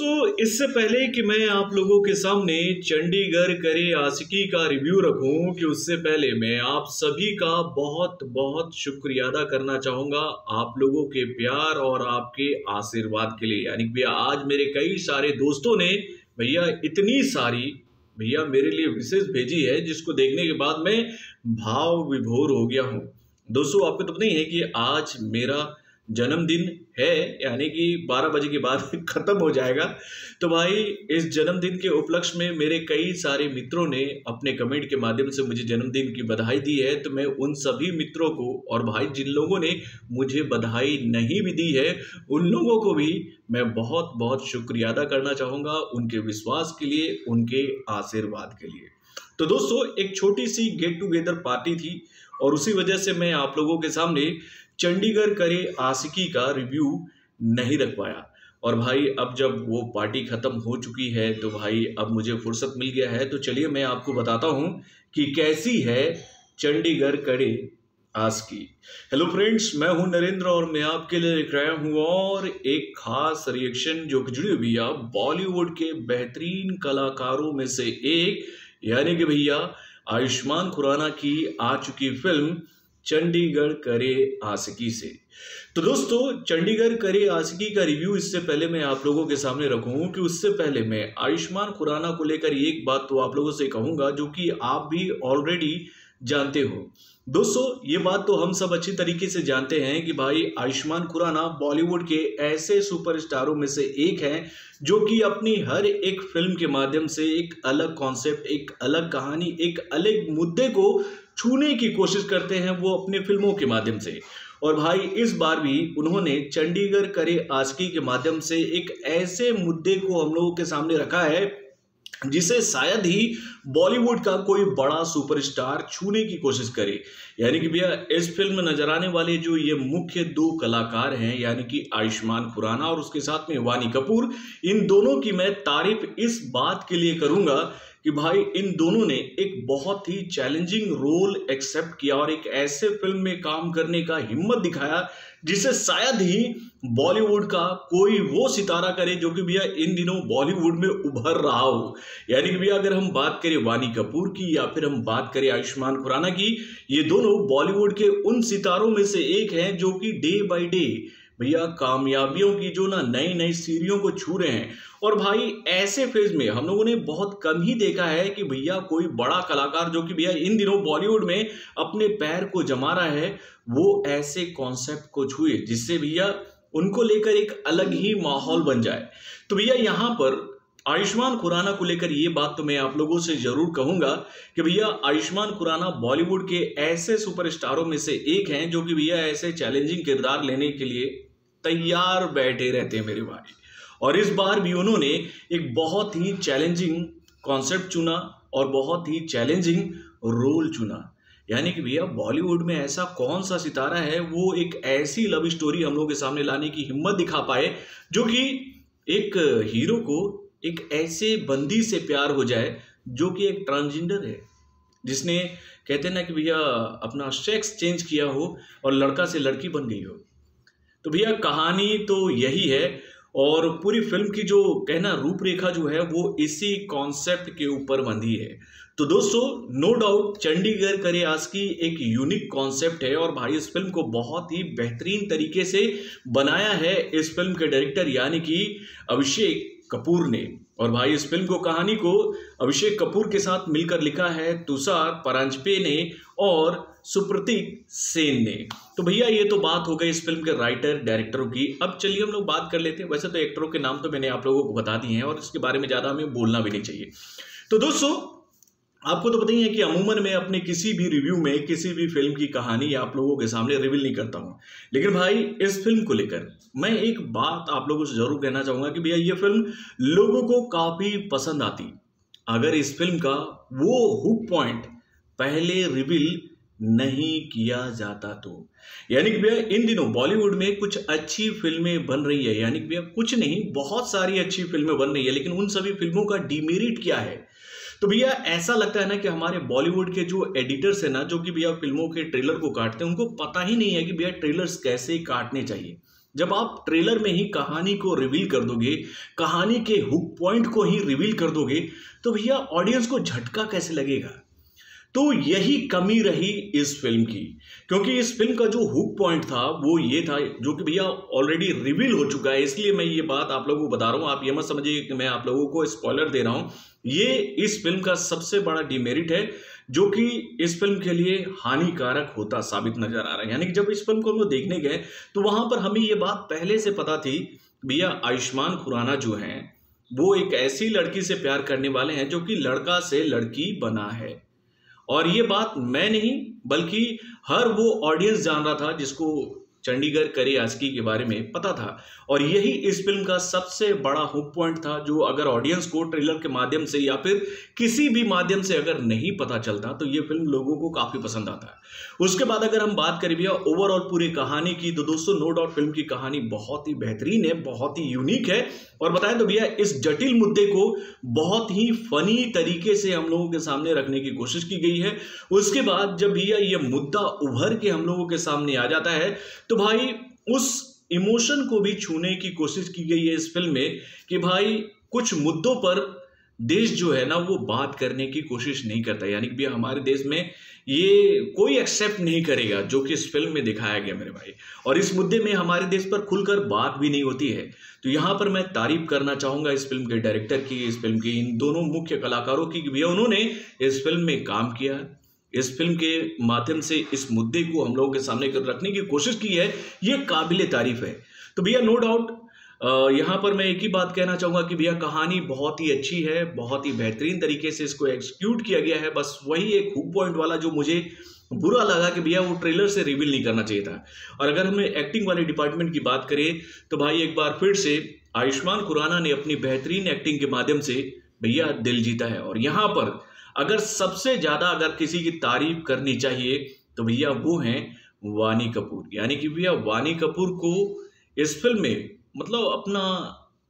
दोस्तों, इससे पहले कि मैं आप लोगों के सामने चंडीगढ़ करे आशिकी का रिव्यू रखूं कि उससे पहले मैं आप सभी का बहुत बहुत शुक्रिया अदा करना चाहूंगा आप लोगों के प्यार और आपके आशीर्वाद के लिए। यानी कि भैया आज मेरे कई सारे दोस्तों ने भैया इतनी सारी भैया मेरे लिए विशेष भेजी है जिसको देखने के बाद मैं भाव विभोर हो गया हूँ। दोस्तों, आपको तो पता ही है कि आज मेरा जन्मदिन है, यानी कि 12 बजे के बाद खत्म हो जाएगा। तो भाई इस जन्मदिन के उपलक्ष्य में मेरे कई सारे मित्रों ने अपने कमेंट के माध्यम से मुझे जन्मदिन की बधाई दी है। तो मैं उन सभी मित्रों को और भाई जिन लोगों ने मुझे बधाई नहीं भी दी है उन लोगों को भी मैं बहुत बहुत शुक्रिया अदा करना चाहूँगा, उनके विश्वास के लिए, उनके आशीर्वाद के लिए। तो दोस्तों, एक छोटी सी गेट टुगेदर पार्टी थी और उसी वजह से मैं आप लोगों के सामने चंडीगढ़ करे आशिकी का रिव्यू नहीं रख पाया। और भाई अब जब वो पार्टी खत्म हो चुकी है तो भाई अब मुझे फुर्सत मिल गया है, तो चलिए मैं आपको बताता हूं कि कैसी है चंडीगढ़ करे आशिकी। हेलो फ्रेंड्स, मैं हूं नरेंद्र और मैं आपके लिए लेकर आया हूं और एक खास रिएक्शन जो कि जुड़ी हुई है बॉलीवुड के बेहतरीन कलाकारों में से एक, यानी कि भैया आयुष्मान खुराना की आ चुकी फिल्म चंडीगढ़ करे आशिकी से। तो दोस्तों, चंडीगढ़ करे आशिकी का रिव्यू इससे पहले मैं आप लोगों के सामने रखूं कि उससे पहले मैं आयुष्मान खुराना को लेकर एक बात तो आप लोगों से कहूंगा जो कि आप भी ऑलरेडी जानते हो। दोस्तों, ये बात तो हम सब अच्छी तरीके से जानते हैं कि भाई आयुष्मान खुराना बॉलीवुड के ऐसे सुपरस्टारों में से एक हैं जो कि अपनी हर एक फिल्म के माध्यम से एक अलग कॉन्सेप्ट, एक अलग कहानी, एक अलग मुद्दे को छूने की कोशिश करते हैं वो अपने फिल्मों के माध्यम से। और भाई इस बार भी उन्होंने चंडीगढ़ करे आशिकी के माध्यम से एक ऐसे मुद्दे को हम लोगों के सामने रखा है जिसे शायद ही बॉलीवुड का कोई बड़ा सुपरस्टार छूने की कोशिश करे। यानी कि भैया इस फिल्म में नजर आने वाले जो ये मुख्य दो कलाकार हैं, यानी कि आयुष्मान खुराना और उसके साथ में वानी कपूर, इन दोनों की मैं तारीफ इस बात के लिए करूंगा कि भाई इन दोनों ने एक बहुत ही चैलेंजिंग रोल एक्सेप्ट किया और एक ऐसे फिल्म में काम करने का हिम्मत दिखाया जिसे शायद ही बॉलीवुड का कोई वो सितारा करे जो कि भैया इन दिनों बॉलीवुड में उभर रहा हो। यानी कि भैया अगर हम बात करें वानी कपूर की या फिर हम बात करें आयुष्मान खुराना की, ये दोनों बॉलीवुड के उन सितारों में से एक हैं जो कि डे बाय डे भैया कामयाबियों की जो ना नई नई सीढ़ियों को छू रहे हैं। और भाई ऐसे फेज में हम लोगों ने बहुत कम ही देखा है कि भैया कोई बड़ा कलाकार जो कि भैया इन दिनों बॉलीवुड में अपने पैर को जमा रहा है वो ऐसे कॉन्सेप्ट को छुए जिससे भैया उनको लेकर एक अलग ही माहौल बन जाए। तो भैया यहाँ पर आयुष्मान खुराना को लेकर ये बात तो मैं आप लोगों से जरूर कहूंगा कि भैया आयुष्मान खुराना बॉलीवुड के ऐसे सुपरस्टारों में से एक हैं जो कि भैया ऐसे चैलेंजिंग किरदार लेने के लिए तैयार बैठे रहते हैं मेरे भाई। और इस बार भी उन्होंने एक बहुत ही चैलेंजिंग कॉन्सेप्ट चुना और बहुत ही चैलेंजिंग रोल चुना। यानी कि भैया बॉलीवुड में ऐसा कौन सा सितारा है वो एक ऐसी लव स्टोरी हम लोग के सामने लाने की हिम्मत दिखा पाए जो कि एक हीरो को एक ऐसे बंदी से प्यार हो जाए जो कि एक ट्रांसजेंडर है, जिसने कहते हैं ना कि भैया अपना सेक्स चेंज किया हो और लड़का से लड़की बन गई हो। तो भैया कहानी तो यही है और पूरी फिल्म की जो कहना रूपरेखा जो है वो इसी कॉन्सेप्ट के ऊपर बंधी है। तो दोस्तों, नो डाउट चंडीगढ़ करे आशिकी एक यूनिक कॉन्सेप्ट है और भाई इस फिल्म को बहुत ही बेहतरीन तरीके से बनाया है इस फिल्म के डायरेक्टर यानी कि अभिषेक कपूर ने। और भाई इस फिल्म को कहानी को अभिषेक कपूर के साथ मिलकर लिखा है तुषार परांजपे ने और सुप्रतीक सेन ने। तो भैया ये तो बात हो गई इस फिल्म के राइटर डायरेक्टरों की। अब चलिए हम लोग बात कर लेते हैं। वैसे तो एक्टरों के नाम तो मैंने आप लोगों को बता दिए हैं और इसके बारे में ज़्यादा हमें बोलना भी नहीं चाहिए। तो दोस्तों, आपको तो पता ही है कि अमूमन मैं अपने किसी भी रिव्यू में किसी भी फिल्म की कहानी आप लोगों के सामने रिवील नहीं करता हूं, लेकिन भाई इस फिल्म को लेकर मैं एक बात आप लोगों से जरूर कहना चाहूंगा कि भैया ये फिल्म लोगों को काफी पसंद आती अगर इस फिल्म का वो हुक पॉइंट पहले रिवील नहीं किया जाता तो। यानी कि भैया इन दिनों बॉलीवुड में कुछ अच्छी फिल्में बन रही है, यानी कि भैया कुछ नहीं बहुत सारी अच्छी फिल्में बन रही है, लेकिन उन सभी फिल्मों का डिमेरिट क्या है। तो भैया ऐसा लगता है ना कि हमारे बॉलीवुड के जो एडिटर्स हैं ना, जो कि भैया फिल्मों के ट्रेलर को काटते हैं, उनको पता ही नहीं है कि भैया ट्रेलर्स कैसे काटने चाहिए। जब आप ट्रेलर में ही कहानी को रिवील कर दोगे, कहानी के हुक पॉइंट को ही रिवील कर दोगे, तो भैया ऑडियंस को झटका कैसे लगेगा। तो यही कमी रही इस फिल्म की, क्योंकि इस फिल्म का जो हुक पॉइंट था वो ये था, जो कि भैया ऑलरेडी रिवील हो चुका है, इसलिए मैं ये बात आप लोगों को बता रहा हूं। आप ये मत समझिए कि मैं आप लोगों को स्पॉइलर दे रहा हूं। ये इस फिल्म का सबसे बड़ा डिमेरिट है, जो कि इस फिल्म के लिए हानिकारक होता साबित नजर आ रहा है। यानी कि जब इस फिल्म को हम लोग देखने गए तो वहां पर हमें ये बात पहले से पता थी, भैया आयुष्मान खुराना जो है वो एक ऐसी लड़की से प्यार करने वाले हैं जो कि लड़का से लड़की बना है। और ये बात मैं नहीं बल्कि हर वो ऑडियंस जान रहा था जिसको चंडीगढ़ करे आशिकी के बारे में पता था। और यही इस फिल्म का सबसे बड़ा हुक पॉइंट था, जो अगर ऑडियंस को ट्रेलर के माध्यम से या फिर किसी भी माध्यम से अगर नहीं पता चलता तो ये फिल्म लोगों को काफी पसंद आता है। उसके बाद अगर हम बात करें भैया ओवरऑल पूरी कहानी की, तो दोस्तों नो डाउट फिल्म की कहानी बहुत ही बेहतरीन है, बहुत ही यूनिक है। और बताएं तो भैया इस जटिल मुद्दे को बहुत ही फनी तरीके से हम लोगों के सामने रखने की कोशिश की गई है। उसके बाद जब भैया ये मुद्दा उभर के हम लोगों के सामने आ जाता है तो भाई उस इमोशन को भी छूने की कोशिश की गई है इस फिल्म में, कि भाई कुछ मुद्दों पर देश जो है ना वो बात करने की कोशिश नहीं करता। यानी कि भैया हमारे देश में ये कोई एक्सेप्ट नहीं करेगा जो कि इस फिल्म में दिखाया गया मेरे भाई। और इस मुद्दे में हमारे देश पर खुलकर बात भी नहीं होती है। तो यहाँ पर मैं तारीफ करना चाहूंगा इस फिल्म के डायरेक्टर की, इस फिल्म के इन दोनों मुख्य कलाकारों की, भैया उन्होंने इस फिल्म में काम किया, इस फिल्म के माध्यम से इस मुद्दे को हम लोगों के सामने रखने की कोशिश की है, ये काबिले तारीफ है। तो भैया नो डाउट यहाँ पर मैं एक ही बात कहना चाहूंगा कि भैया कहानी बहुत ही अच्छी है, बहुत ही बेहतरीन तरीके से इसको एग्जीक्यूट किया गया है। बस वही एक हुक पॉइंट वाला जो मुझे बुरा लगा कि भैया वो ट्रेलर से रिवील नहीं करना चाहिए था। और अगर हमें एक्टिंग वाले डिपार्टमेंट की बात करें तो भाई एक बार फिर से आयुष्मान खुराना ने अपनी बेहतरीन एक्टिंग के माध्यम से भैया दिल जीता है। और यहाँ पर अगर सबसे ज्यादा अगर किसी की तारीफ करनी चाहिए तो भैया वो हैं वानी कपूर। यानी कि भैया वानी कपूर को इस फिल्म में मतलब अपना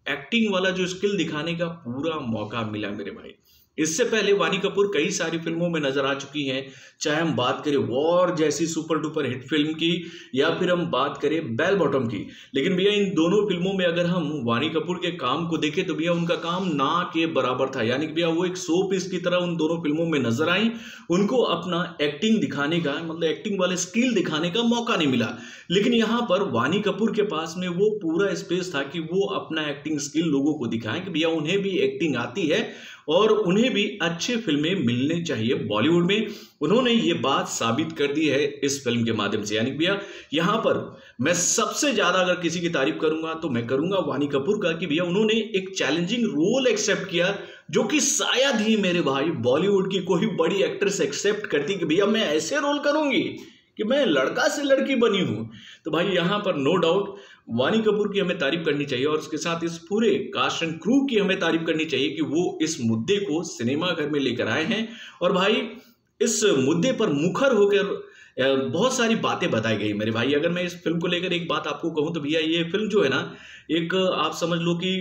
एक्टिंग वाला जो स्किल दिखाने का पूरा मौका मिला मेरे भाई। इससे पहले वानी कपूर कई सारी फिल्मों में नजर आ चुकी हैं, चाहे हम बात करें वॉर जैसी सुपर डुपर हिट फिल्म की या फिर हम बात करें बेल बॉटम की। लेकिन भैया इन दोनों फिल्मों में अगर हम वानी कपूर के काम को देखें तो भैया उनका काम ना के बराबर था। यानी कि भैया वो एक शो पीस की तरह उन दोनों फिल्मों में नजर आई, उनको अपना एक्टिंग दिखाने का मतलब एक्टिंग वाले स्किल दिखाने का मौका नहीं मिला। लेकिन यहाँ पर वानी कपूर के पास में वो पूरा स्पेस था कि वो अपना एक्टिंग स्किल लोगों को दिखाएं कि भैया उन्हें भी एक्टिंग आती है और उन्हें भी अच्छी फिल्में मिलनी चाहिए बॉलीवुड में। उन्होंने ये बात साबित कर दी है इस फिल्म के माध्यम से। यानी भैया यहाँ पर मैं सबसे ज्यादा अगर किसी की तारीफ करूंगा तो मैं करूंगा वानी कपूर का, कि भैया उन्होंने एक चैलेंजिंग रोल एक्सेप्ट किया जो कि शायद ही मेरे भाई बॉलीवुड की कोई बड़ी एक्ट्रेस एक्सेप्ट करती कि भैया मैं ऐसे रोल करूंगी कि मैं लड़का से लड़की बनी हूं। तो भाई यहाँ पर नो डाउट वानी कपूर की हमें तारीफ करनी चाहिए और उसके साथ इस पूरे कास्ट एंड क्रू की हमें तारीफ करनी चाहिए कि वो इस मुद्दे को सिनेमा घर में लेकर आए हैं। और भाई इस मुद्दे पर मुखर होकर बहुत सारी बातें बताई गई मेरे भाई। अगर मैं इस फिल्म को लेकर एक बात आपको कहूं तो भैया ये फिल्म जो है ना, एक आप समझ लो कि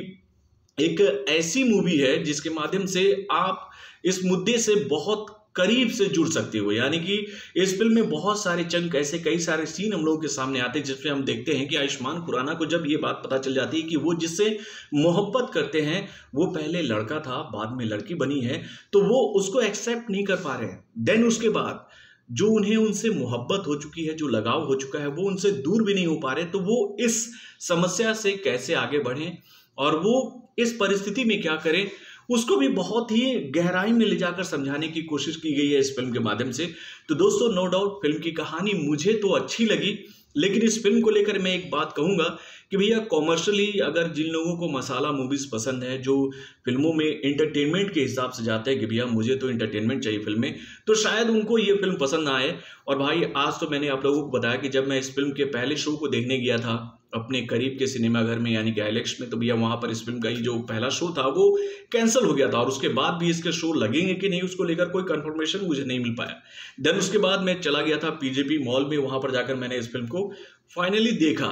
एक ऐसी मूवी है जिसके माध्यम से आप इस मुद्दे से बहुत करीब से जुड़ सकते हो। यानी कि इस फिल्म में बहुत सारे चंक ऐसे कई सारे सीन हम लोगों के सामने आते हैं जिसमें हम देखते हैं कि आयुष्मान खुराना को जब ये बात पता चल जाती है कि वो जिससे मोहब्बत करते हैं वो पहले लड़का था बाद में लड़की बनी है, तो वो उसको एक्सेप्ट नहीं कर पा रहे हैं। देन उसके बाद जो उन्हें उनसे मोहब्बत हो चुकी है, जो लगाव हो चुका है, वो उनसे दूर भी नहीं हो पा रहे, तो वो इस समस्या से कैसे आगे बढ़ें और वो इस परिस्थिति में क्या करें, उसको भी बहुत ही गहराई में ले जाकर समझाने की कोशिश की गई है इस फिल्म के माध्यम से। तो दोस्तों नो डाउट फिल्म की कहानी मुझे तो अच्छी लगी, लेकिन इस फिल्म को लेकर मैं एक बात कहूंगा कि भैया कॉमर्शियली अगर जिन लोगों को मसाला मूवीज पसंद है, जो फिल्मों में एंटरटेनमेंट के हिसाब से जाते हैं कि भैया मुझे तो एंटरटेनमेंट चाहिए फिल्म में, तो शायद उनको ये फिल्म पसंद ना आए। और भाई आज तो मैंने आप लोगों को बताया कि जब मैं इस फिल्म के पहले शो को देखने गया था अपने करीब के सिनेमा घर में यानी कि आईलेक्स में, तो भैया वहां पर इस फिल्म का ही जो पहला शो था वो कैंसिल हो गया था और उसके बाद भी इसके शो लगेंगे कि नहीं उसको लेकर कोई कंफर्मेशन मुझे नहीं मिल पाया। देन उसके बाद मैं चला गया था पीजेपी मॉल में, वहां पर जाकर मैंने इस फिल्म को फाइनली देखा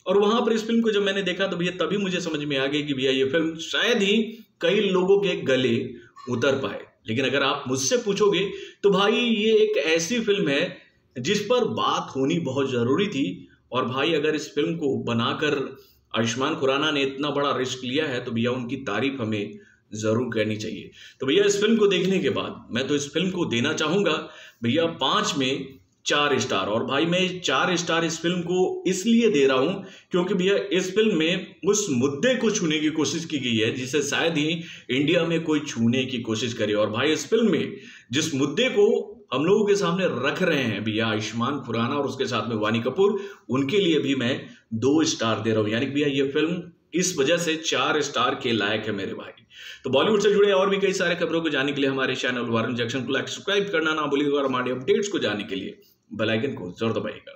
और वहां पर इस फिल्म को जब मैंने देखा तो भैया तभी मुझे समझ में आ गई कि भैया ये फिल्म शायद ही कई लोगों के गले उतर पाए। लेकिन अगर आप मुझसे पूछोगे तो भाई ये एक ऐसी फिल्म है जिस पर बात होनी बहुत जरूरी थी और भाई अगर इस फिल्म को बनाकर आयुष्मान खुराना ने इतना बड़ा रिस्क लिया है तो भैया उनकी तारीफ हमें जरूर करनी चाहिए। तो भैया इस फिल्म को देखने के बाद मैं तो इस फिल्म को देना चाहूंगा भैया 5 में 4 स्टार। और भाई मैं 4 स्टार इस फिल्म को इसलिए दे रहा हूं क्योंकि भैया इस फिल्म में उस मुद्दे को छूने की कोशिश की गई है जिसे शायद ही इंडिया में कोई छूने की कोशिश करे। और भाई इस फिल्म में जिस मुद्दे को हम लोगों के सामने रख रहे हैं भैया आयुष्मान खुराना और उसके साथ में वानी कपूर, उनके लिए भी मैं 2 स्टार दे रहा हूं। यानी कि भैया ये फिल्म इस वजह से 4 स्टार के लायक है मेरे भाई। तो बॉलीवुड से जुड़े और भी कई सारे खबरों को जानने के लिए हमारे चैनल वारुण जंक्शन को लाइक सब्सक्राइब करना ना भूलिएगा और हमारे अपडेट्स को जानने के लिए बेल आइकन को जरूर दबाइएगा।